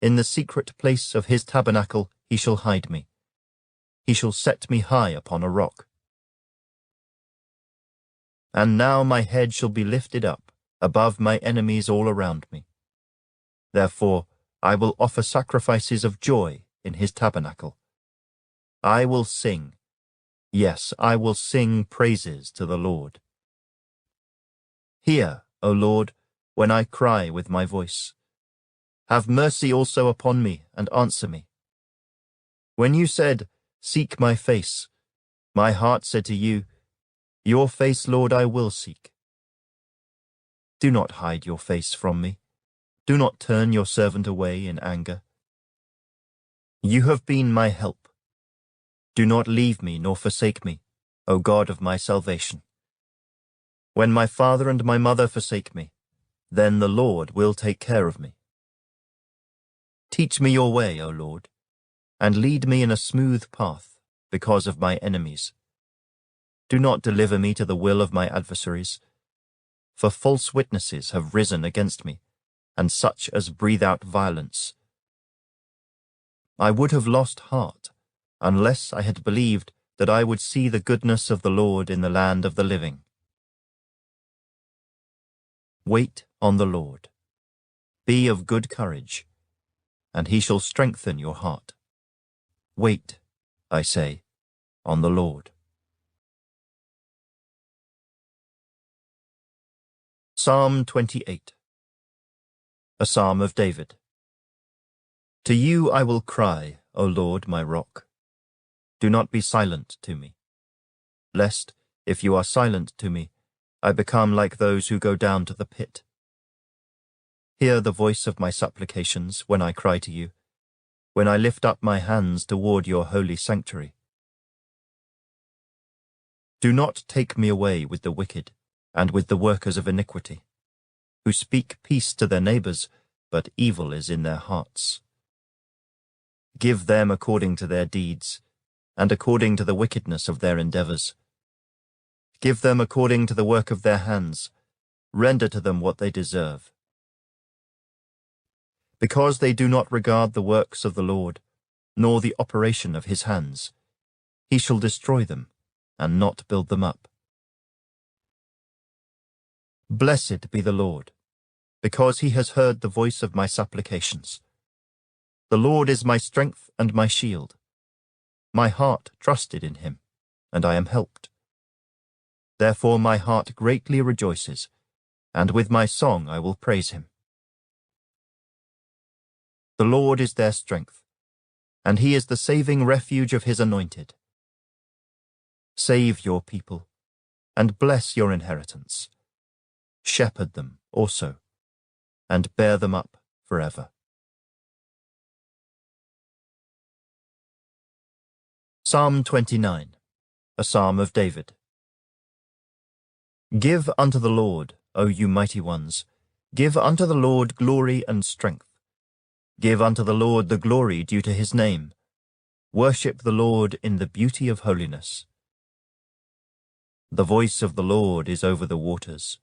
A: In the secret place of his tabernacle he shall hide me. He shall set me high upon a rock. And now my head shall be lifted up above my enemies all around me. Therefore I will offer sacrifices of joy in his tabernacle. I will sing, yes, I will sing praises to the Lord. Hear, O Lord, when I cry with my voice. Have mercy also upon me and answer me. When you said, "Seek my face," my heart said to you, "Your face, Lord, I will seek." Do not hide your face from me. Do not turn your servant away in anger. You have been my help. Do not leave me nor forsake me, O God of my salvation. When my father and my mother forsake me, then the Lord will take care of me. Teach me your way, O Lord, and lead me in a smooth path because of my enemies. Do not deliver me to the will of my adversaries, for false witnesses have risen against me, and such as breathe out violence. I would have lost heart, unless I had believed that I would see the goodness of the Lord in the land of the living. Wait on the Lord. Be of good courage, and he shall strengthen your heart. Wait, I say, on the Lord. Psalm 28. A Psalm of David. To you I will cry, O Lord, my rock. Do not be silent to me, lest, if you are silent to me, I become like those who go down to the pit. Hear the voice of my supplications when I cry to you, when I lift up my hands toward your holy sanctuary. Do not take me away with the wicked and with the workers of iniquity, who speak peace to their neighbors, but evil is in their hearts. Give them according to their deeds, and according to the wickedness of their endeavors. Give them according to the work of their hands. Render to them what they deserve. Because they do not regard the works of the Lord, nor the operation of his hands, he shall destroy them, and not build them up. Blessed be the Lord, because he has heard the voice of my supplications. The Lord is my strength and my shield. My heart trusted in him, and I am helped. Therefore my heart greatly rejoices, and with my song I will praise him. The Lord is their strength, and he is the saving refuge of his anointed. Save your people, and bless your inheritance. Shepherd them also, and bear them up forever. Psalm 29, a Psalm of David. Give unto the Lord, O you mighty ones, give unto the Lord glory and strength. Give unto the Lord the glory due to his name. Worship the Lord in the beauty of holiness. The voice of the Lord is over the waters.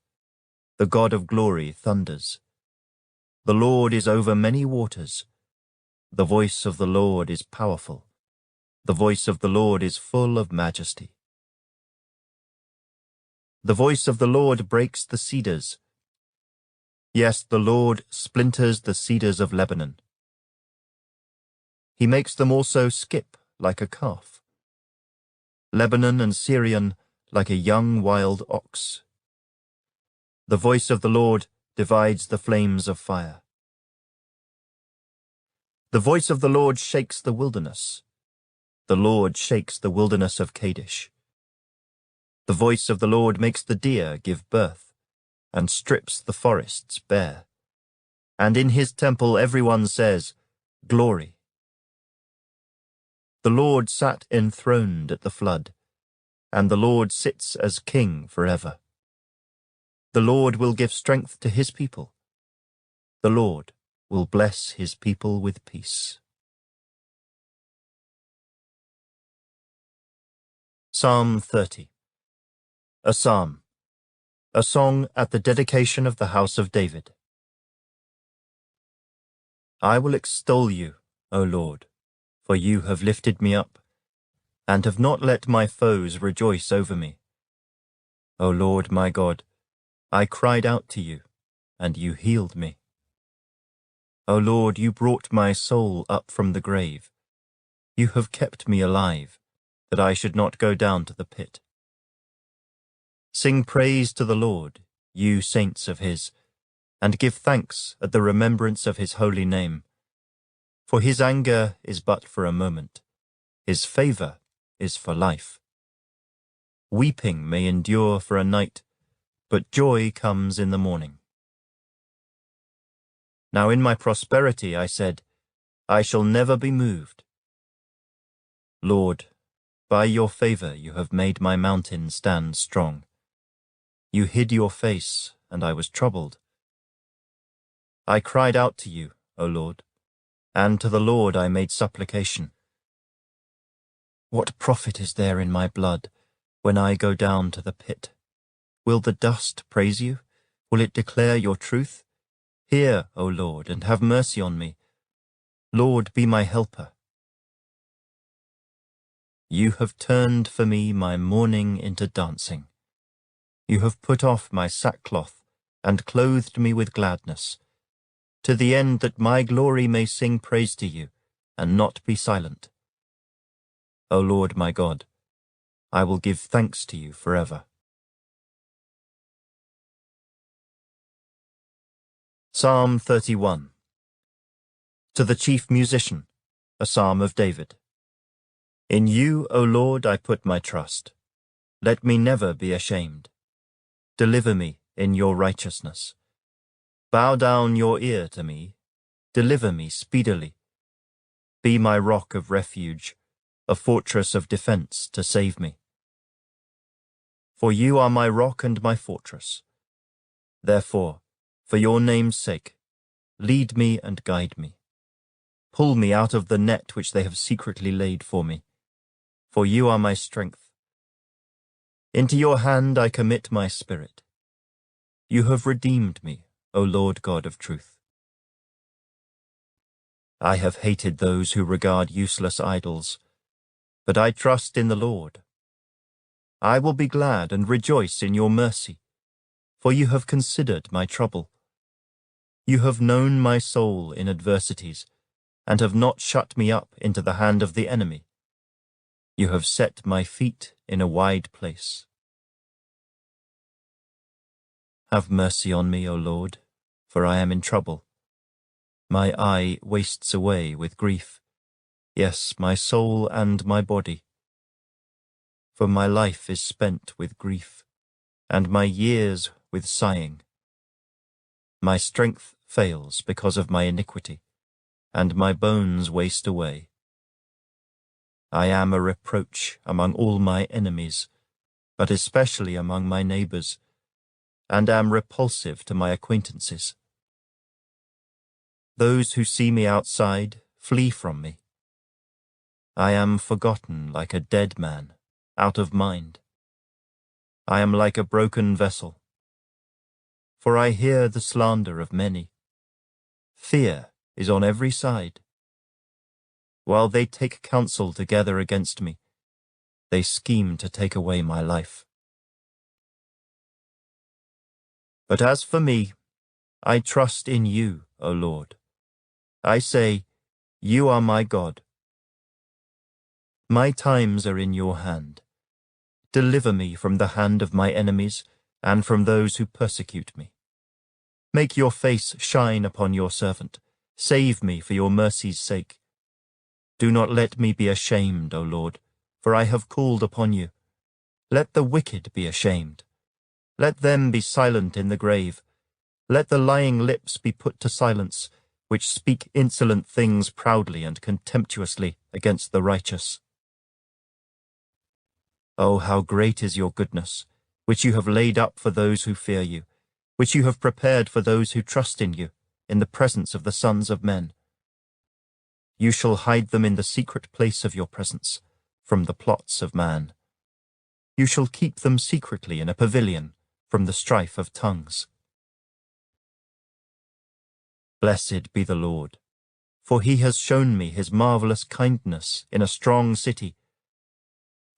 A: The God of glory thunders. The Lord is over many waters. The voice of the Lord is powerful. The voice of the Lord is full of majesty. The voice of the Lord breaks the cedars. Yes, the Lord splinters the cedars of Lebanon. He makes them also skip like a calf. Lebanon and Syrian like a young wild ox. The voice of the Lord divides the flames of fire. The voice of the Lord shakes the wilderness. The Lord shakes the wilderness of Kadesh. The voice of the Lord makes the deer give birth, and strips the forests bare. And in his temple everyone says, Glory. The Lord sat enthroned at the flood, and the Lord sits as king forever. The Lord will give strength to his people. The Lord will bless his people with peace. Psalm 30. A Psalm, a song at the dedication of the house of David. I will extol you, O Lord, for you have lifted me up, and have not let my foes rejoice over me. O Lord my God, I cried out to you, and you healed me. O Lord, you brought my soul up from the grave. You have kept me alive, that I should not go down to the pit. Sing praise to the Lord, you saints of his, and give thanks at the remembrance of his holy name. For his anger is but for a moment, his favor is for life. Weeping may endure for a night, but joy comes in the morning. Now in my prosperity I said, I shall never be moved. Lord, by your favor you have made my mountain stand strong. You hid your face, and I was troubled. I cried out to you, O Lord, and to the Lord I made supplication. What profit is there in my blood when I go down to the pit? Will the dust praise you? Will it declare your truth? Hear, O Lord, and have mercy on me. Lord, be my helper. You have turned for me my mourning into dancing. You have put off my sackcloth and clothed me with gladness, to the end that my glory may sing praise to you, and not be silent. O Lord my God, I will give thanks to you forever. Psalm 31. To the chief musician, a psalm of David. In you, O Lord, I put my trust. Let me never be ashamed. Deliver me in your righteousness. Bow down your ear to me. Deliver me speedily. Be my rock of refuge, a fortress of defense to save me. For you are my rock and my fortress. Therefore, for your name's sake, lead me and guide me. Pull me out of the net which they have secretly laid for me. For you are my strength. Into your hand I commit my spirit. You have redeemed me, O Lord God of truth. I have hated those who regard useless idols, but I trust in the Lord. I will be glad and rejoice in your mercy, for you have considered my trouble. You have known my soul in adversities, and have not shut me up into the hand of the enemy. You have set my feet in a wide place. Have mercy on me, O Lord, for I am in trouble. My eye wastes away with grief, yes, my soul and my body. For my life is spent with grief, and my years with sighing. My strength fails because of my iniquity, and my bones waste away. I am a reproach among all my enemies, but especially among my neighbors, and am repulsive to my acquaintances. Those who see me outside flee from me. I am forgotten like a dead man, out of mind. I am like a broken vessel. For I hear the slander of many. Fear is on every side. While they take counsel together against me, they scheme to take away my life. But as for me, I trust in you, O Lord. I say, you are my God. My times are in your hand. Deliver me from the hand of my enemies and from those who persecute me. Make your face shine upon your servant. Save me for your mercy's sake. Do not let me be ashamed, O Lord, for I have called upon you. Let the wicked be ashamed. Let them be silent in the grave. Let the lying lips be put to silence, which speak insolent things proudly and contemptuously against the righteous. Oh, how great is your goodness, which you have laid up for those who fear you, which you have prepared for those who trust in you, in the presence of the sons of men. You shall hide them in the secret place of your presence, from the plots of man. You shall keep them secretly in a pavilion, from the strife of tongues. Blessed be the Lord, for he has shown me his marvelous kindness in a strong city.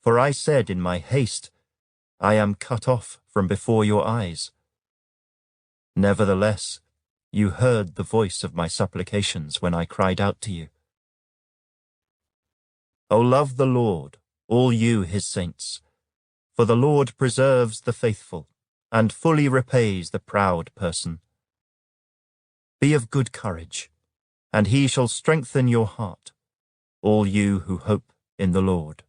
A: For I said in my haste, I am cut off from before your eyes. Nevertheless, you heard the voice of my supplications when I cried out to you. O love the Lord, all you his saints, for the Lord preserves the faithful and fully repays the proud person. Be of good courage, and he shall strengthen your heart, all you who hope in the Lord.